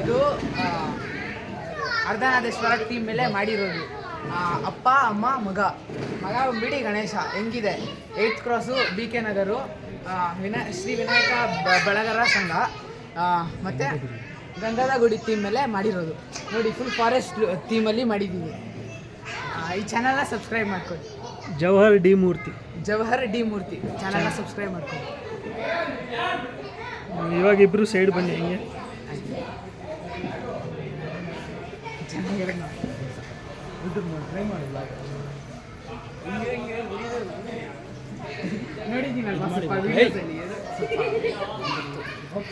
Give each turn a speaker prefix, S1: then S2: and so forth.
S1: ಇದು ಅರ್ಧನಾದೇಶ್ವರ ಟೀಮ್ ಮೇಲೆ ಮಾಡಿರೋದು. ಅಪ್ಪ ಅಮ್ಮ ಮಗ ಬಂದ್ಬಿಟ್ಟು ಗಣೇಶ. ಹೆಂಗಿದೆ 8th cross BK ನಗರು, Shri Vinayaka ಬೆಳಗರ ಸಂಘ ಮತ್ತು ಗಂಗಾದ ಗುಡಿ ಥೀಮ್ ಮೇಲೆ ಮಾಡಿರೋದು. ನೋಡಿ, ಫುಲ್ ಫಾರೆಸ್ಟ್ ಥೀಮಲ್ಲಿ ಮಾಡಿದ್ದೀವಿ. ಈ ಚಾನಲ್ನ ಸಬ್ಸ್ಕ್ರೈಬ್ ಮಾಡ್ಕೊಳ್ಳಿ.
S2: ಜವಹರ್ ಡಿ ಮೂರ್ತಿ
S1: ಚಾನಲ್ನ ಸಬ್ಸ್ಕ್ರೈಬ್ ಮಾಡ್ಕೊಳ್ಳಿ.
S2: ಇವಾಗ ಇಬ್ಬರು ಸೈಡ್ ಬನ್ನಿ. ಹಿಂಗೆ
S1: ಚೆನ್ನಾಗಿರೋದು ನೋಡಿದ್ದೀನಲ್ವಾ ಸ್ವಲ್ಪ ವೀಡಿಯೋಸಲ್ಲಿ. ಸ್ವಲ್ಪ